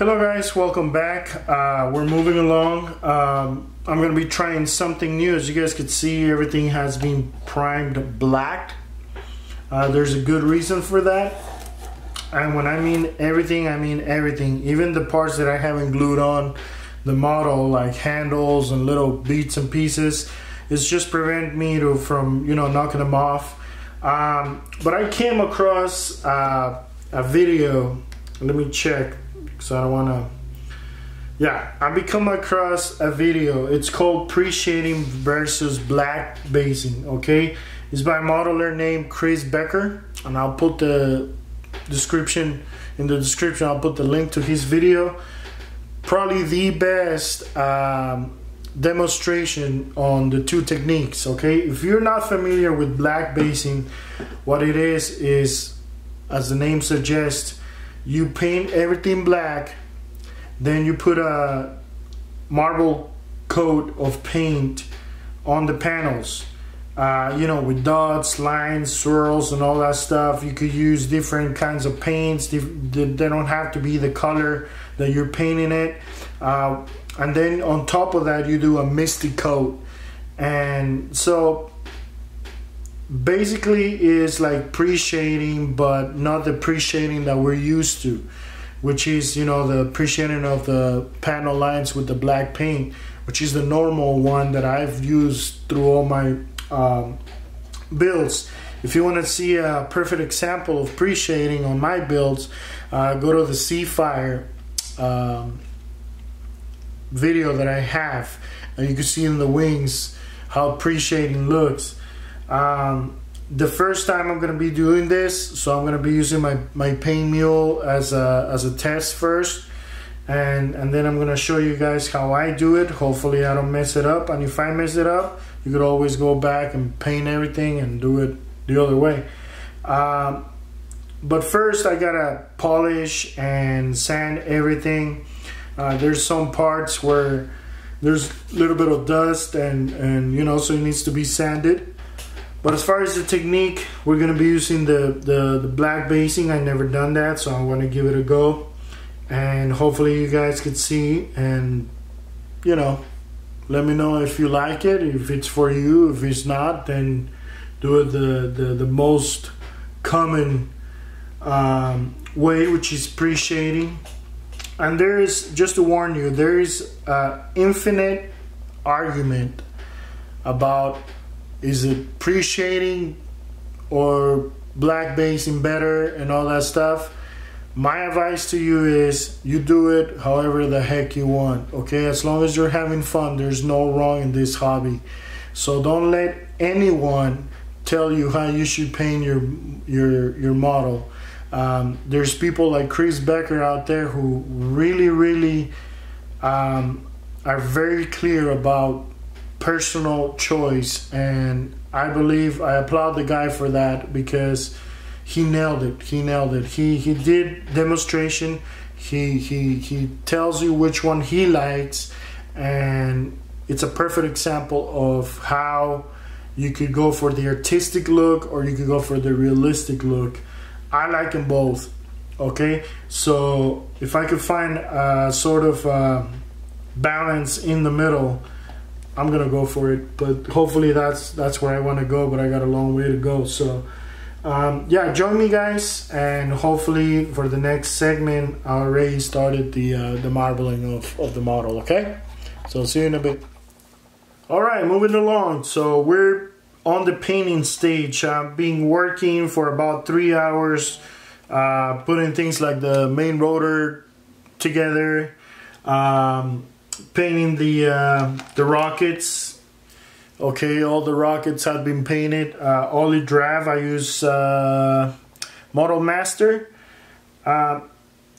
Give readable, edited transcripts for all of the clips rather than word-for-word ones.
Hello guys, welcome back. We're moving along. I'm going to be trying something new. As you guys can see, everything has been primed black. There's a good reason for that. And when I mean everything, I mean everything. Even the parts that I haven't glued on the model, like handles and little bits and pieces, it's just prevent me from knocking them off. But I came across a video. Let me check. So I don't want to. I become across a video. It's called Pre-Shading versus Black Basin. Okay, it's by a modeler named Chris Becker, and I'll put the description in the description. I'll put the link to his video. Probably the best demonstration on the two techniques. Okay, if you're not familiar with black basing, what it is, as the name suggests, you paint everything black, then you put a marble coat of paint on the panels, with dots, lines, swirls and all that stuff. You could use different kinds of paints. They don't have to be the color that you're painting it. And then on top of that, you do a misty coat. And so basically is like pre-shading, but not the pre-shading that we're used to, which is the pre-shading of the panel lines with the black paint, which is the normal one that I've used through all my builds. If you want to see a perfect example of pre-shading on my builds, go to the Seafire video that I have, and you can see in the wings how pre-shading looks. The first time I'm going to be doing this, so I'm going to be using my paint mule as a test first, and then I'm going to show you guys how I do it. Hopefully I don't mess it up, and if I mess it up, you could always go back and paint everything and do it the other way. But first I gotta polish and sand everything. There's some parts where there's a little bit of dust and so it needs to be sanded. But as far as the technique, we're gonna be using the black basing. I never done that, so I want to give it a go, and hopefully you guys could see, and let me know if you like it, if it's for you. If it's not, then do it the most common way, which is pre-shading. And there is, just to warn you, there is infinite argument about, is it pre-shading or black basing better and all that stuff. My advice to you is you do it however the heck you want, okay? As long as you're having fun, there's no wrong in this hobby. So don't let anyone tell you how you should paint your model. There's people like Chris Becker out there who really are very clear about personal choice, and I applaud the guy for that, because he nailed it. He did demonstration. He tells you which one he likes, and it's a perfect example of how you could go for the artistic look or you could go for the realistic look. I like them both. Okay, so if I could find a sort of balance in the middle, I'm gonna go for it. But hopefully that's where I want to go, but I got a long way to go. So join me guys, and hopefully for the next segment I already started the marbling of the model. Okay, so see you in a bit. Alright, moving along. So we're on the painting stage. I've been working for about 3 hours, putting things like the main rotor together, painting the rockets. Okay, all the rockets have been painted. Olive Draft, I use Model Master. I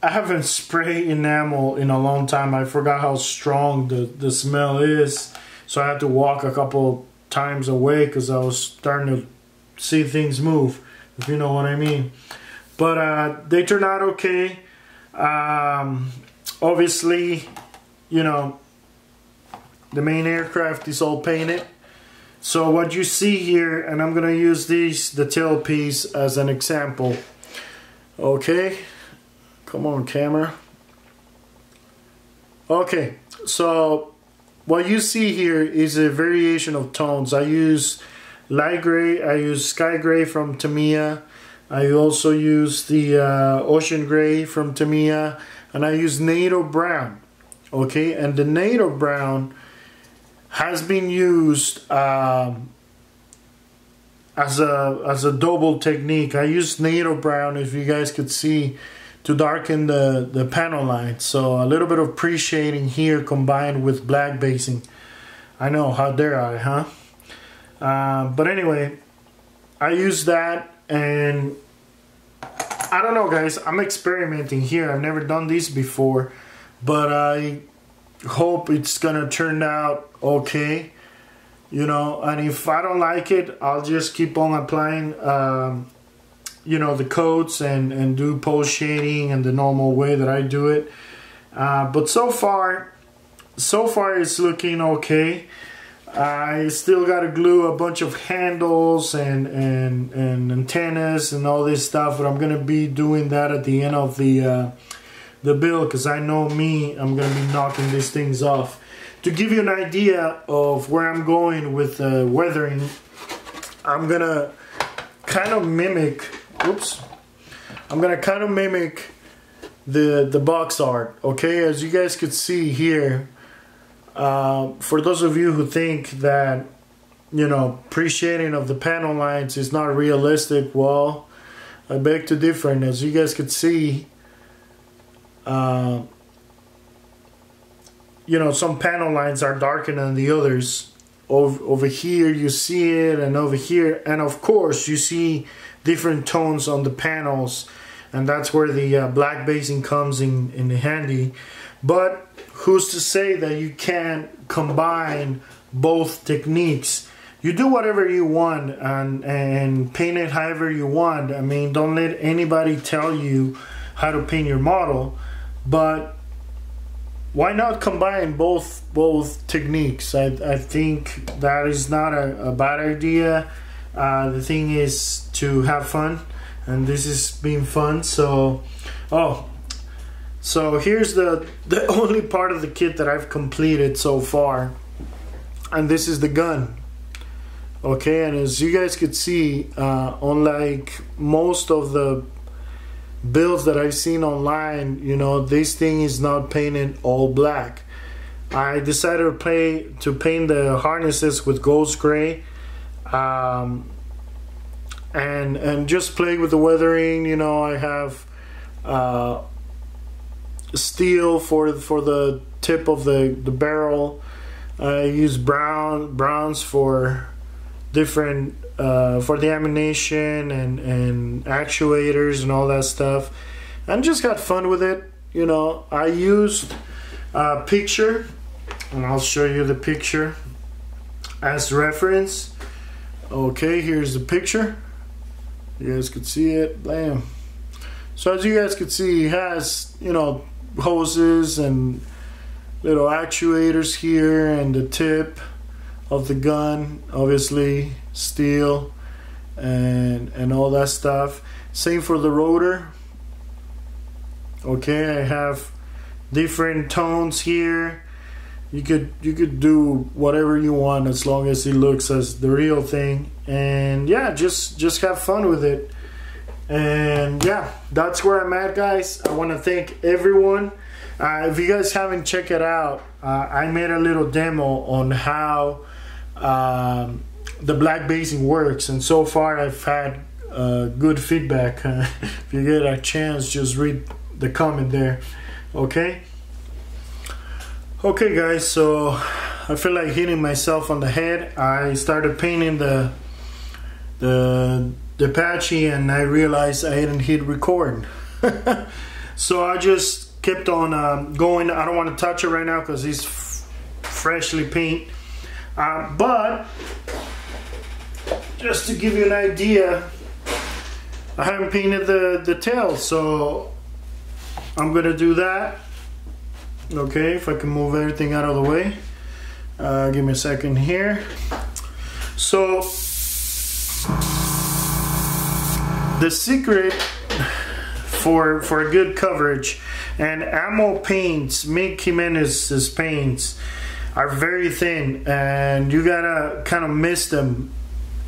haven't sprayed enamel in a long time. I forgot how strong the smell is, so I had to walk a couple times away because I was starting to see things move, if you know what I mean. But they turned out okay. Obviously, the main aircraft is all painted. So what you see here, and I'm gonna use the tailpiece as an example. Okay, come on camera. Okay, so what you see here is a variation of tones. I use light gray, I use sky gray from Tamiya, I also use the ocean gray from Tamiya, and I use NATO brown. Okay, and the NATO brown has been used as a double technique. I use NATO brown, if you guys could see, to darken the panel line. So a little bit of pre-shading here combined with Black Basin. I know, how dare I, huh? But anyway, I use that, and I don't know, guys, I'm experimenting here. I've never done this before, but I hope it's gonna turn out okay, you know. And if I don't like it, I'll just keep on applying you know, the coats and do post shading and the normal way that I do it. But so far it's looking okay. I still got to glue a bunch of handles and antennas and all this stuff, but I'm gonna be doing that at the end of the build, because I know me, I'm gonna be knocking these things off. To give you an idea of where I'm going with weathering, I'm gonna kind of mimic. Oops. I'm gonna kind of mimic the box art. Okay, as you guys could see here, for those of you who think that, you know, pre-shading of the panel lines is not realistic, well, I beg to differ. And as you guys could see, you know, some panel lines are darker than the others. Over here you see it, and over here, and of course you see different tones on the panels, and that's where the Black Basin comes in handy. But who's to say that you can't combine both techniques? You do whatever you want and paint it however you want. I mean, don't let anybody tell you how to paint your model, but why not combine both techniques? I think that is not a bad idea. The thing is to have fun, and this is being fun. So so here's the only part of the kit that I've completed so far, and this is the gun. Okay, and as you guys could see, unlike most of the builds that I've seen online, you know, this thing is not painted all black. I decided to paint the harnesses with ghost gray, and just play with the weathering. You know, I have steel for the tip of the barrel. I use browns for different for the ammunition and actuators and all that stuff, and just got fun with it. You know, I used a picture, and I'll show you the picture as reference. Okay, here's the picture. You guys could see it. Bam. So as you guys could see, it has, you know, hoses and little actuators here, and the tip of the gun, obviously steel and all that stuff. Same for the rotor. Okay, I have different tones here. You could do whatever you want as long as it looks as the real thing. And yeah, just have fun with it. And yeah, that's where I'm at, guys. I want to thank everyone. If you guys haven't checked it out, I made a little demo on how the Black Basin works, and so far I've had good feedback. If you get a chance, just read the comment there. Okay, guys, so I feel like hitting myself on the head. I started painting the Apache, and I realized I hadn't hit record. So I just kept on going. I don't want to touch it right now because it's freshly painted. But just to give you an idea, I haven't painted the tail, so I'm gonna do that. Okay, if I can move everything out of the way. Give me a second here. So the secret for a good coverage, And ammo paints, Mick Jimenez's paints, are very thin, and you gotta kind of mist them.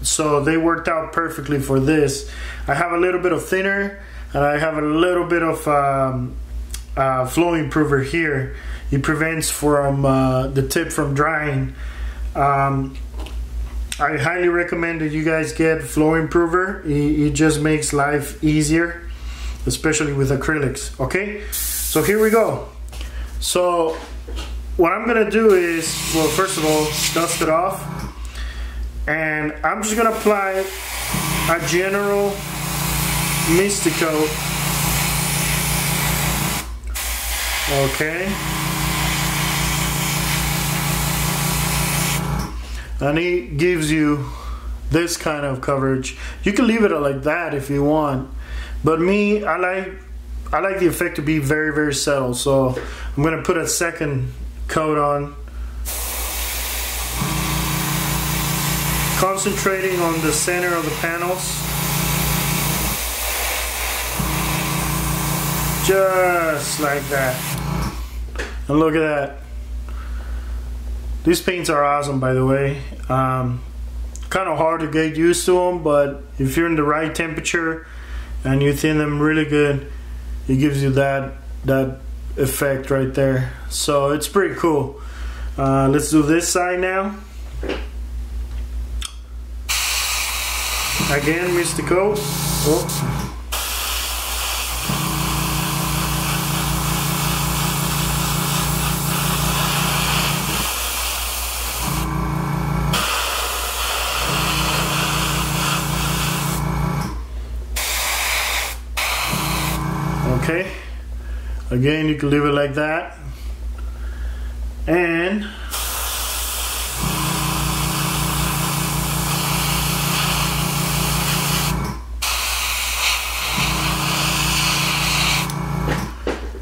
So they worked out perfectly for this. I have a little bit of thinner, and I have a little bit of flow improver here. It prevents from the tip from drying. I highly recommend that you guys get flow improver. It just makes life easier, especially with acrylics. Okay, so here we go. So what I'm gonna do is, well, first of all, dust it off, and I'm just gonna apply a general misty coat. Okay, and it gives you this kind of coverage. You can leave it like that if you want, but me, I like the effect to be very, very subtle. So I'm gonna put a second coat on, concentrating on the center of the panels, just like that. And look at that. These paints are awesome, by the way. Kind of hard to get used to them, but if you're in the right temperature and you thin them really good, it gives you that effect right there. So it's pretty cool. Let's do this side now. Again, missed the coat. Oh. Okay, again, you can leave it like that, and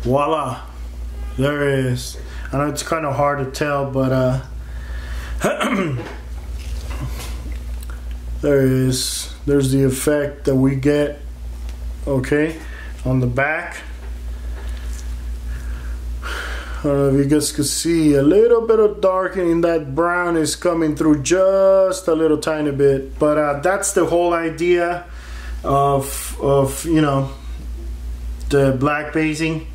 voila, there it is. I know it's kind of hard to tell, but there it is. There's the effect that we get. Okay, on the back. I don't know if you guys could see a little bit of darkening. That brown is coming through just a little tiny bit, but that's the whole idea of you know, the black basing.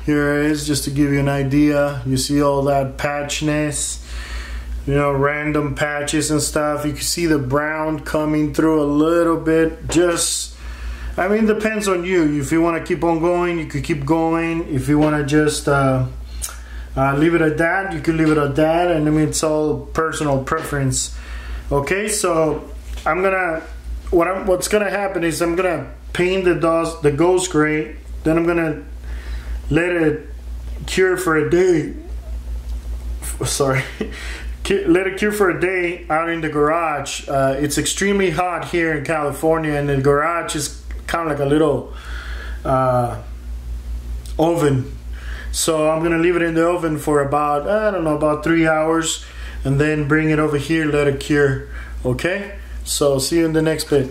Here it is, just to give you an idea. You see all that patchiness, you know, random patches and stuff. You can see the brown coming through a little bit. Just, I mean, depends on you. If you want to keep on going, you could keep going. If you want to just leave it at that, you can leave it at that. And I mean, it's all personal preference. Okay, so I'm gonna, what's gonna happen is I'm gonna paint the ghost gray. Then I'm gonna let it cure for a day. Sorry. Let it cure for a day out in the garage. It's extremely hot here in California, and the garage is kind of like a little oven. So I'm gonna leave it in the oven for about, I don't know, about 3 hours, and then bring it over here, let it cure. Okay, so see you in the next bit.